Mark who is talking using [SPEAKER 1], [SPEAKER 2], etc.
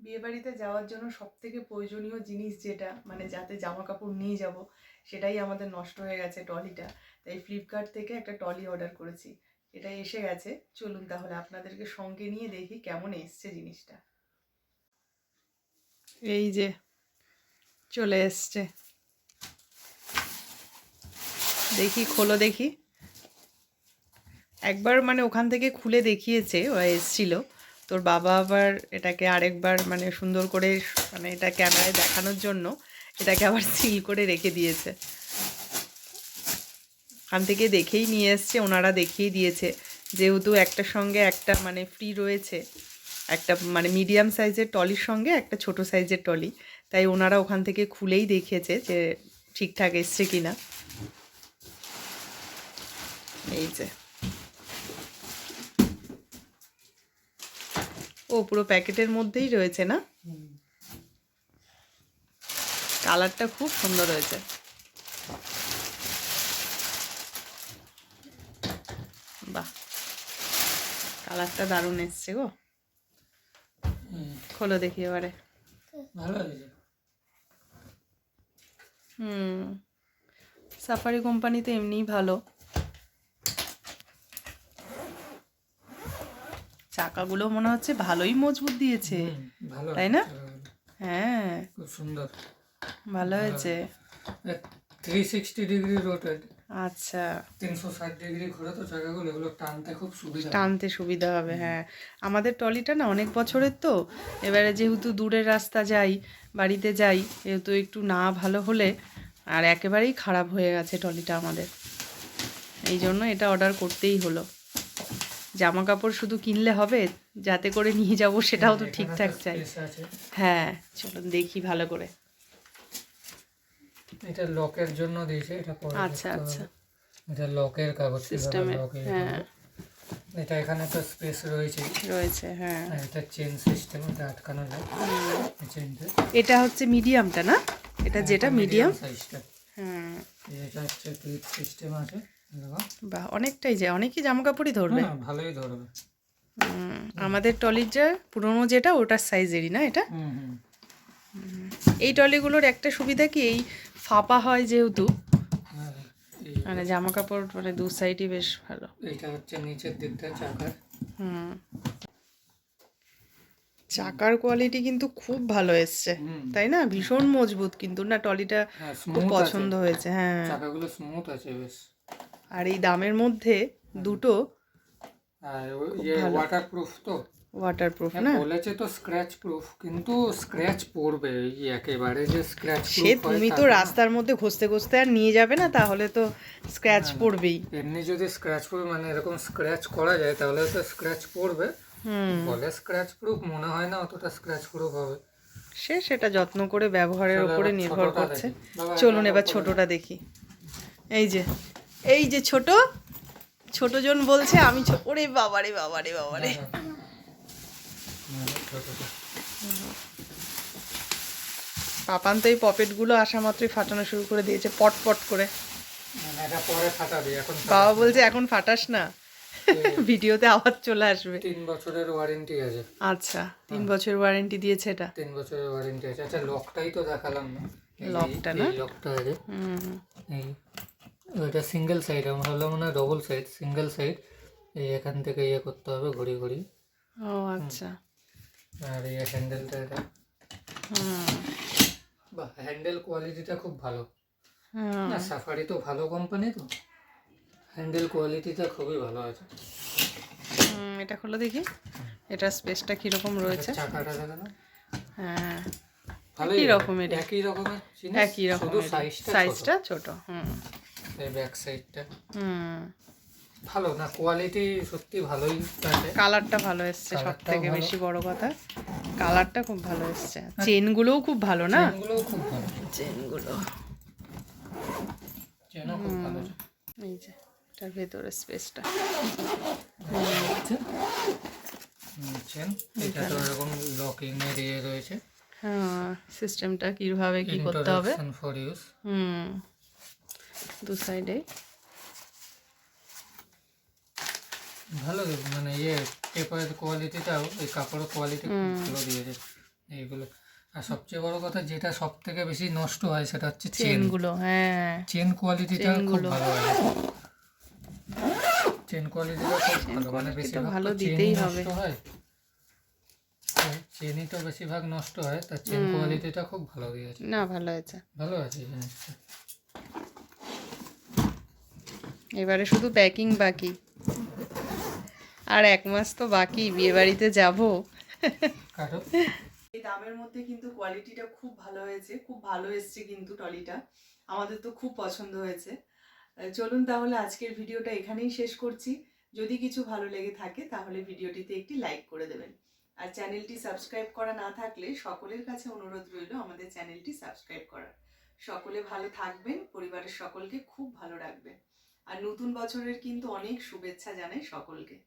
[SPEAKER 1] বিয়েবাড়িতে যাওয়ার জন্য সবথেকে প্রয়োজনীয় জিনিস যেটা, মানে যাতে জামা কাপড় নিয়ে যাব, সেটাই আমাদের নষ্ট হয়ে গেছে, ট্রলিটা। তাই ফ্লিপকার্ট থেকে একটা ট্রলি অর্ডার করেছি, এটা এসে গেছে। চলুন তাহলে আপনাদেরকে সঙ্গে নিয়ে দেখি কেমন এসছে জিনিসটা। এই যে চলে এসছে, দেখি খোলো দেখি। একবার মানে ওখান থেকে খুলে দেখিয়েছে, ওরা এসছিল, তোর বাবা আবার এটাকে আরেকবার মানে সুন্দর করে মানে এটা ক্যামেরায় দেখানোর জন্য এটাকে আবার সিল করে রেখে দিয়েছে। ওখান থেকে দেখেই নিয়ে এসছে, ওনারা দেখিয়ে দিয়েছে, যেহেতু একটার সঙ্গে একটা মানে ফ্রি রয়েছে, একটা মানে মিডিয়াম সাইজের টলির সঙ্গে একটা ছোট সাইজের টলি, তাই ওনারা ওখান থেকে খুলেই দেখিয়েছে যে ঠিকঠাক এসছে কিনা। এই যে ও পুরো প্যাকেটের মধ্যেই রয়েছে না, কালারটা খুব সুন্দর হয়েছে। বাহ, কালারটা দারুণ এসছে গো। খোলো দেখি এবারে।
[SPEAKER 2] ভালো হয়েছে।
[SPEAKER 1] সাফারি কোম্পানি তো এমনিই ভালো। চাকাগুলো মনে হচ্ছে ভালোই মজবুত দিয়েছে, তাই না? হ্যাঁ,
[SPEAKER 2] খুব সুন্দর,
[SPEAKER 1] ভালো হয়েছে।
[SPEAKER 2] 360 ডিগ্রি রোটেট।
[SPEAKER 1] আচ্ছা,
[SPEAKER 2] 360 ডিগ্রি ঘোরে তো চাকাগুলো, এগুলো টানতে খুব সুবিধা,
[SPEAKER 1] টানতে সুবিধা হবে। হ্যাঁ, আমাদের ট্রলিটা না অনেক বছরের তো, এবারে যেহেতু দূরের রাস্তা যাই, বাড়িতে যাই, যেহেতু একটু না ভালো হলে আর একেবারেই খারাপ হয়ে গেছে ট্রলিটা আমাদের, এই জন্য এটা অর্ডার করতেই হলো। জামা কাপড় শুধু কিনলে হবে, যাতে করে নিয়ে যাব সেটাও তো ঠিকঠাক চাই। হ্যাঁ, চলুন দেখি ভালো করে।
[SPEAKER 2] এটা লকের জন্য দিয়েছে, এটা পরে
[SPEAKER 1] আচ্ছা আচ্ছা,
[SPEAKER 2] এটা লকের কাগজ
[SPEAKER 1] সিস্টেমে। হ্যাঁ,
[SPEAKER 2] এটা এখানে তো স্পেস
[SPEAKER 1] রয়েছে। হ্যাঁ,
[SPEAKER 2] এটা চেন সিস্টেম, এটা আটকানো যায় চেনটা।
[SPEAKER 1] এটা হচ্ছে মিডিয়ামটা না, এটা যেটা মিডিয়াম
[SPEAKER 2] সাইজটা।
[SPEAKER 1] হ্যাঁ,
[SPEAKER 2] এটা হচ্ছে ক্লিপ সিস্টেম আছে।
[SPEAKER 1] বাহ, অনেকটাই যায়, অনেকই জামা কাপড়ই ধরবে।
[SPEAKER 2] ভালোই ধরবে।
[SPEAKER 1] আমাদের ট্রলির যে পুরোনো যেটা, ওটার সাইজেরই না এটা। এই ট্রলিগুলোর একটা সুবিধা কি, এই ফাঁপা হয় যেহেতু, মানে জামা কাপড় মানে দু সাইডই বেশ ভালো।
[SPEAKER 2] এটা হচ্ছে নিচের দিকটা চাকার।
[SPEAKER 1] চাকার কোয়ালিটি কিন্তু খুব ভালো এসছে, তাই না? ভীষণ মজবুত কিন্তু না, ট্রলিটা খুব পছন্দ হয়েছে। হ্যাঁ,
[SPEAKER 2] চাকাগুলো স্মুথ আছে বেশ।
[SPEAKER 1] আর এই দামের মধ্যে দুটো
[SPEAKER 2] আর ইয়ে ওয়াটারপ্রুফ তো,
[SPEAKER 1] ওয়াটারপ্রুফ না
[SPEAKER 2] বলেছে তো স্ক্র্যাচ প্রুফ, কিন্তু স্ক্র্যাচ পড়বে, এই একেবারে যে স্ক্র্যাচ
[SPEAKER 1] সে তুমি তো রাস্তার মধ্যে ঘষতে ঘষতে আর নিয়ে যাবে না, তাহলে তো স্ক্র্যাচ পড়বেই।
[SPEAKER 2] এমনি যদি স্ক্র্যাচ পড়বে মানে এরকম স্ক্র্যাচ করা যায় তাহলে তো স্ক্র্যাচ পড়বে। বলে স্ক্র্যাচ প্রুফ, মনে হয় না অতটা স্ক্র্যাচ প্রুফ হবে।
[SPEAKER 1] সেটা যত্ন করে ব্যবহারের উপরে নির্ভর করছে। চলুন এবার ছোটটা দেখি। এই যে ছোট জন বলছে আমি ওরে বাবারে বাবারে বাবারে, পাপান তো এই পকেটগুলো আসা মাত্রই ফাটানো শুরু করে দিয়েছে, পট পট করে। বাবা বলছে এখন ফাটাস না, ভিডিওতে আওয়াজ চলে আসবে।
[SPEAKER 2] 3 বছরের ওয়ারেন্টি আছে।
[SPEAKER 1] আচ্ছা, 3 বছরের ওয়ারেন্টি দিয়েছে এটা।
[SPEAKER 2] 3 বছরের ওয়ারেন্টি আছে। আচ্ছা, লকটাই তো দেখালাম না।
[SPEAKER 1] লকটা না,
[SPEAKER 2] লকটা আছে। এই এটা সিঙ্গেল সাইড, আমরা ভাবলাম না ডবল সাইড, সিঙ্গেল সাইড। এই এখান থেকে ইয়ে করতে হবে ঘুরি ঘুরি।
[SPEAKER 1] ও আচ্ছা।
[SPEAKER 2] আর এই হ্যান্ডেলটা এটা, বাহ, হ্যান্ডেল কোয়ালিটিটা খুব ভালো। না, সাফারি তো ভালো কোম্পানি, তো হ্যান্ডেল কোয়ালিটিটা খুবই ভালো আছে।
[SPEAKER 1] এটা খোলো দেখি, এটা স্পেসটা কিরকম রয়েছে।
[SPEAKER 2] চাকাটা দেখো না।
[SPEAKER 1] হ্যাঁ,
[SPEAKER 2] একই রকমের শুধু
[SPEAKER 1] সাইজটা ছোট।
[SPEAKER 2] এই ব্যাক সাইডটা ভালো না, কোয়ালিটি সত্যি ভালোই আছে।
[SPEAKER 1] কালারটা ভালো এসছে, সবথেকে বেশি বড় কথা কালারটা খুব ভালো এসছে। চেনগুলোও খুব ভালো না,
[SPEAKER 2] চেনগুলোও খুব ভালো,
[SPEAKER 1] চেনও
[SPEAKER 2] খুব ভালো।
[SPEAKER 1] এই যে এটার ভেতরে স্পেসটা,
[SPEAKER 2] চেন এটা তো এরকম লকিং এর ইয়ে রয়েছে।
[SPEAKER 1] হ্যাঁ, সিস্টেমটা কিভাবে কি করতে হবে।
[SPEAKER 2] For use.
[SPEAKER 1] দু সাইডে
[SPEAKER 2] ভালো, মানে ইয়ে পেপারের কোয়ালিটিটাও, এই কাপড়ের কোয়ালিটি ভালো দিয়েছে। এইগুলো। আর সবচেয়ে বড় কথা যেটা সব থেকে বেশি নষ্ট হয় সেটা হচ্ছে চেন।
[SPEAKER 1] চেনগুলো, হ্যাঁ
[SPEAKER 2] চেন কোয়ালিটিটা খুব
[SPEAKER 1] চেনগুলো।
[SPEAKER 2] ভালো হয়, চেন কোয়ালিটিটা খুব ভালো, মানে
[SPEAKER 1] quality তো
[SPEAKER 2] বেশিরভাগ
[SPEAKER 1] ভালো
[SPEAKER 2] তো চেনই
[SPEAKER 1] দিতেই হবে।
[SPEAKER 2] নষ্ট হয়, চেনই তো বেশিরভাগ নষ্ট হয়, তার চেন
[SPEAKER 1] হুম।
[SPEAKER 2] কোয়ালিটিটা খুব ভালো দিয়েছে,
[SPEAKER 1] না ভালো হয়েছে।
[SPEAKER 2] ভালো আছে এই জিনিসটা।
[SPEAKER 1] এবারে শুধু প্যাকিং বাকি, আর 1 মাস তো বাকি, বিয়ে বাড়িতে যাবো।
[SPEAKER 2] কাটো।
[SPEAKER 1] এই দামের মধ্যে কিন্তু কোয়ালিটিটা খুব ভালো হয়েছে, খুব ভালো এসছে কিন্তু টলিটা, আমাদের তো খুব পছন্দ হয়েছে। চলুন তাহলে আজকের ভিডিওটা এখানেই শেষ করছি। যদি কিছু ভালো লেগে থাকে তাহলে ভিডিওটিতে একটি লাইক করে দেবেন, আর চ্যানেলটি সাবস্ক্রাইব করা না থাকলে সকলের কাছে অনুরোধ রইল আমাদের চ্যানেলটি সাবস্ক্রাইব করার। সকলে ভালো থাকবেন, পরিবারের সকলকে খুব ভালো রাখবেন, আর নতুন বছরের কিন্তু অনেক শুভেচ্ছা জানাই সকলকে।